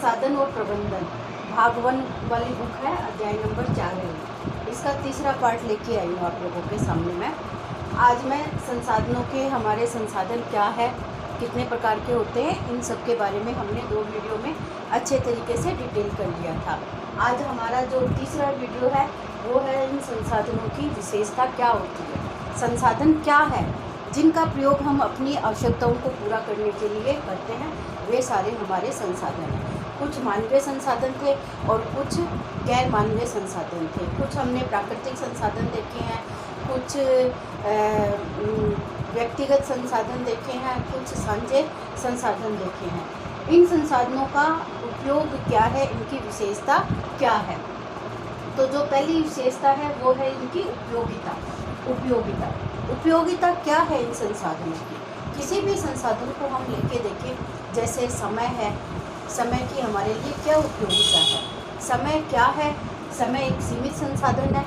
संसाधन और प्रबंधन भाग 1 वाली बुक है, अध्याय नंबर 4 है। इसका तीसरा पार्ट लेके आई हूँ आप लोगों के सामने मैं। आज मैं संसाधनों के हमारे संसाधन क्या है, कितने प्रकार के होते हैं, इन सब के बारे में हमने 2 वीडियो में अच्छे तरीके से डिटेल कर लिया था। आज हमारा जो तीसरा वीडियो है वो है इन संसाधनों की विशेषता क्या होती है। संसाधन क्या है जिनका प्रयोग हम अपनी आवश्यकताओं को पूरा करने के लिए करते हैं, वे सारे हमारे संसाधन हैं। कुछ मानवीय संसाधन थे और कुछ गैर मानवीय संसाधन थे। कुछ हमने प्राकृतिक संसाधन देखे हैं, कुछ व्यक्तिगत संसाधन देखे हैं, कुछ साझे संसाधन देखे हैं। इन संसाधनों का उपयोग क्या है, इनकी विशेषता क्या है। तो जो पहली विशेषता है वो है इनकी उपयोगिता। उपयोगिता क्या है इन संसाधनों की। किसी भी संसाधन को हम लेके देखें, जैसे समय है, समय की हमारे लिए क्या उपयोगिता है। समय क्या है, समय एक सीमित संसाधन है।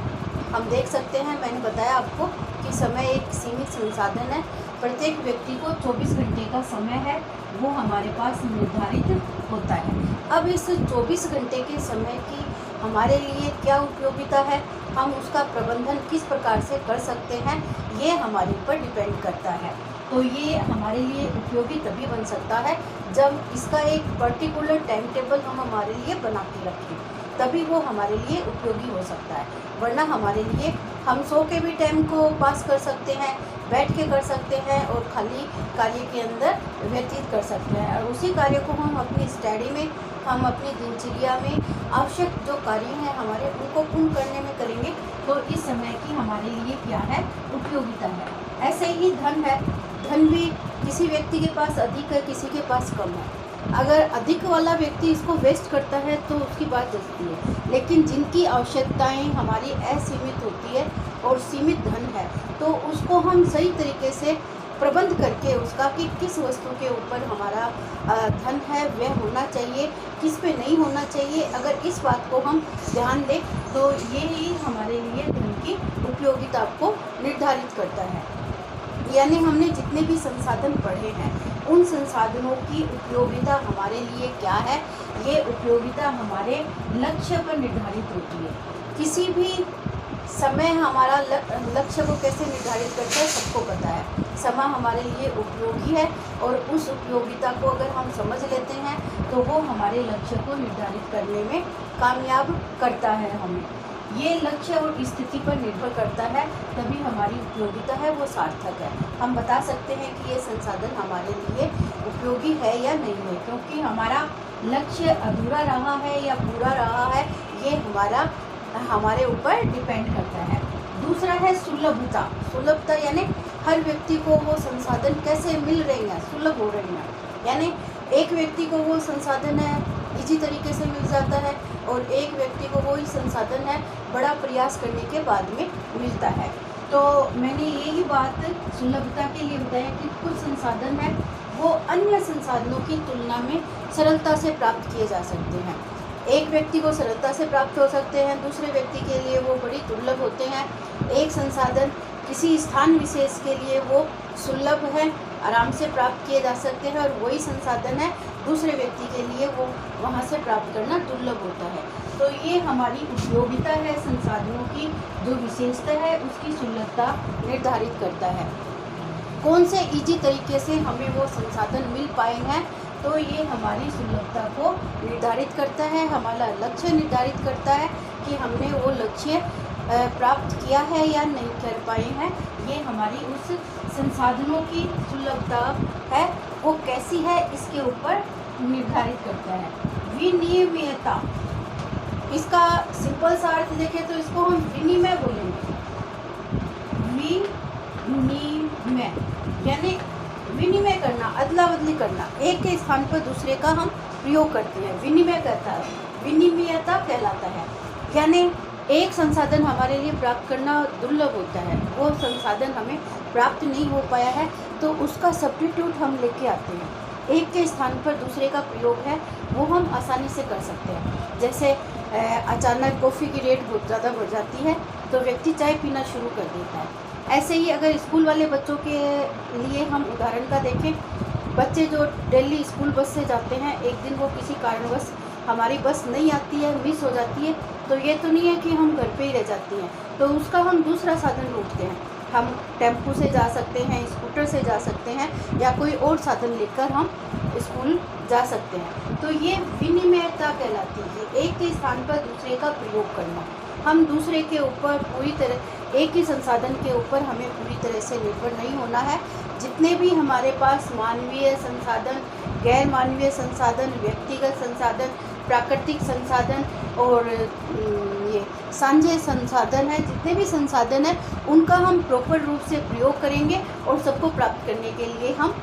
हम देख सकते हैं, मैंने बताया आपको कि समय एक सीमित संसाधन है। प्रत्येक व्यक्ति को 24 घंटे का समय है, वो हमारे पास निर्धारित होता है। अब इस 24 घंटे के समय की हमारे लिए क्या उपयोगिता है, हम उसका प्रबंधन किस प्रकार से कर सकते हैं, ये हमारे ऊपर डिपेंड करता है। तो ये हमारे लिए उपयोगी तभी बन सकता है जब इसका एक पर्टिकुलर टाइम टेबल हम हमारे लिए बना के रखें, तभी वो हमारे लिए उपयोगी हो सकता है। वरना हमारे लिए हम सो के भी टाइम को पास कर सकते हैं, बैठ के कर सकते हैं और खाली कार्य के अंदर व्यतीत कर सकते हैं। और उसी कार्य को हम अपनी स्टडी में, हम अपनी दिनचर्या में आवश्यक जो कार्य हैं हमारे, उनको पूर्ण करने में करेंगे तो इस समय की हमारे लिए क्या है, उपयोगिता है। ऐसे ही धन है, धन भी किसी व्यक्ति के पास अधिक है, किसी के पास कम है। अगर अधिक वाला व्यक्ति इसको वेस्ट करता है तो उसकी बात जचती है, लेकिन जिनकी आवश्यकताएं हमारी असीमित होती है और सीमित धन है, तो उसको हम सही तरीके से प्रबंध करके उसका कि किस वस्तु के ऊपर हमारा धन है वह होना चाहिए, किस पे नहीं होना चाहिए, अगर इस बात को हम ध्यान दें तो ये ही हमारे लिए धन की उपयोगिता को निर्धारित करता है। यानी हमने जितने भी संसाधन पढ़े हैं उन संसाधनों की उपयोगिता हमारे लिए क्या है, ये उपयोगिता हमारे लक्ष्य पर निर्धारित होती है। किसी भी समय हमारा लक्ष्य को कैसे निर्धारित करता है सबको पता है। समय हमारे लिए उपयोगी है और उस उपयोगिता को अगर हम समझ लेते हैं तो वो हमारे लक्ष्य को निर्धारित करने में कामयाब करता है हमें। ये लक्ष्य और स्थिति पर निर्भर करता है, तभी हमारी उपयोगिता है वो सार्थक है। हम बता सकते हैं कि ये संसाधन हमारे लिए उपयोगी है या नहीं है, क्योंकि हमारा लक्ष्य अधूरा रहा है या पूरा रहा है, ये हमारे ऊपर डिपेंड करता है। दूसरा है सुलभता। सुलभता यानी हर व्यक्ति को वो संसाधन कैसे मिल रही हैं, सुलभ हो रही हैं। यानी एक व्यक्ति को वो संसाधन है इसी तरीके से मिल जाता है और एक व्यक्ति को वही संसाधन है बड़ा प्रयास करने के बाद में मिलता है। तो मैंने यही बात सुलभता के लिए बताया कि कुछ संसाधन है वो अन्य संसाधनों की तुलना में सरलता से प्राप्त किए जा सकते हैं। एक व्यक्ति को सरलता से प्राप्त हो सकते हैं, दूसरे व्यक्ति के लिए वो बड़ी दुर्लभ होते हैं। एक संसाधन किसी स्थान विशेष के लिए वो सुलभ है, आराम से प्राप्त किए जा सकते हैं, और वही संसाधन है दूसरे व्यक्ति के लिए वो वहाँ से प्राप्त करना दुर्लभ होता है। तो ये हमारी उपयोगिता है, संसाधनों की जो विशेषता है उसकी सुलभता निर्धारित करता है। कौन से इजी तरीके से हमें वो संसाधन मिल पाए हैं, तो ये हमारी सुलभता को निर्धारित करता है, हमारा लक्ष्य निर्धारित करता है कि हमने वो लक्ष्य प्राप्त किया है या नहीं कर पाए हैं। ये हमारी उस संसाधनों की सुलभता है वो कैसी है इसके ऊपर निर्धारित करता है। विनिमयता, इसका सिंपल सा अर्थ देखें तो इसको हम विनिमय बोलेंगे। विनिमय यानी विनिमय करना, अदला बदली करना, एक के स्थान पर दूसरे का हम प्रयोग करते हैं, विनिमय करता है, विनिमयता कहलाता है। यानी एक संसाधन हमारे लिए प्राप्त करना दुर्लभ होता है, वो संसाधन हमें प्राप्त नहीं हो पाया है तो उसका सब्स्टिट्यूट हम लेके आते हैं। एक के स्थान पर दूसरे का प्रयोग है वो हम आसानी से कर सकते हैं। जैसे अचानक कॉफ़ी की रेट बहुत ज़्यादा बढ़ जाती है तो व्यक्ति चाय पीना शुरू कर देता है। ऐसे ही अगर स्कूल वाले बच्चों के लिए हम उदाहरण का देखें, बच्चे जो डेली स्कूल बस से जाते हैं, एक दिन वो किसी कारणवश हमारी बस नहीं आती है, मिस हो जाती है, तो ये तो नहीं है कि हम घर पे ही रह जाती हैं, तो उसका हम दूसरा साधन ढूंढते हैं। हम टेम्पो से जा सकते हैं, स्कूटर से जा सकते हैं, या कोई और साधन लेकर हम स्कूल जा सकते हैं। तो ये विनिमयता कहलाती है, एक के स्थान पर दूसरे का प्रयोग करना। हम दूसरे के ऊपर पूरी तरह, एक ही संसाधन के ऊपर हमें पूरी तरह से निर्भर नहीं होना है। जितने भी हमारे पास मानवीय संसाधन, गैर मानवीय संसाधन, व्यक्तिगत संसाधन, प्राकृतिक संसाधन और ये साझे संसाधन है, जितने भी संसाधन हैं उनका हम प्रॉपर रूप से प्रयोग करेंगे और सबको प्राप्त करने के लिए हम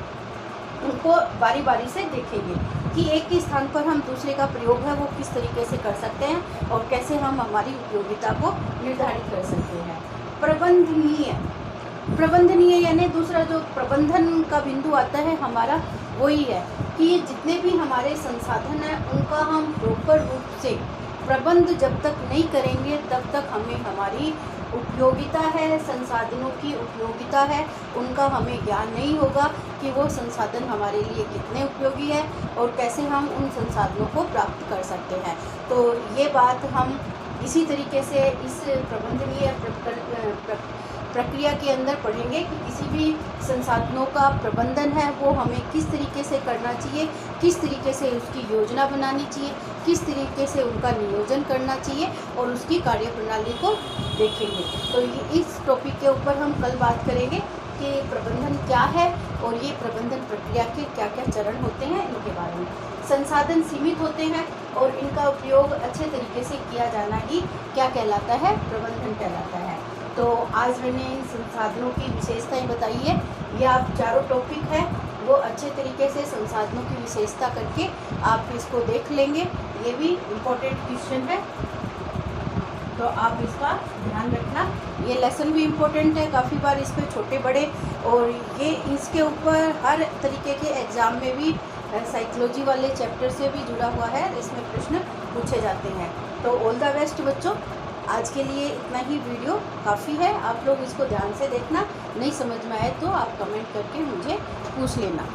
उनको बारी बारी से देखेंगे कि एक के स्थान पर हम दूसरे का प्रयोग है वो किस तरीके से कर सकते हैं और कैसे हम हमारी उपयोगिता को निर्धारित कर सकते हैं। प्रबंधनीय यानी दूसरा जो प्रबंधन का बिंदु आता है हमारा, वही है कि ये जितने भी हमारे संसाधन हैं उनका हम प्रॉपर रूप से प्रबंध जब तक नहीं करेंगे तब तक हमें हमारी उपयोगिता है, संसाधनों की उपयोगिता है, उनका हमें ज्ञान नहीं होगा कि वो संसाधन हमारे लिए कितने उपयोगी है और कैसे हम उन संसाधनों को प्राप्त कर सकते हैं। तो ये बात हम इसी तरीके से इस प्रबंधनीय प्रक्रिया के अंदर पढ़ेंगे कि किसी भी संसाधनों का प्रबंधन है वो हमें किस तरीके से करना चाहिए, किस तरीके से उसकी योजना बनानी चाहिए, किस तरीके से उनका नियोजन करना चाहिए और उसकी कार्यप्रणाली को देखेंगे। तो इस टॉपिक के ऊपर हम कल बात करेंगे कि प्रबंधन क्या है और ये प्रबंधन प्रक्रिया के क्या क्या चरण होते हैं इनके बारे में। संसाधन सीमित होते हैं और इनका उपयोग अच्छे तरीके से किया जाना ही क्या कहलाता है, प्रबंधन कहलाता है। तो आज मैंने इन संसाधनों की विशेषताएं बताई है। ये आप चारों टॉपिक है वो अच्छे तरीके से संसाधनों की विशेषता करके आप इसको देख लेंगे। ये भी इम्पोर्टेंट क्वेश्चन है, तो आप इसका ध्यान रखना। ये लेसन भी इम्पोर्टेंट है, काफ़ी बार इस पर छोटे बड़े और ये इसके ऊपर हर तरीके के एग्ज़ाम में भी साइकोलॉजी वाले चैप्टर से भी जुड़ा हुआ है, इसमें प्रश्न पूछे जाते हैं। तो ऑल द बेस्ट बच्चों। आज के लिए इतना ही वीडियो काफ़ी है, आप लोग इसको ध्यान से देखना। नहीं समझ में आए तो आप कमेंट करके मुझे पूछ लेना।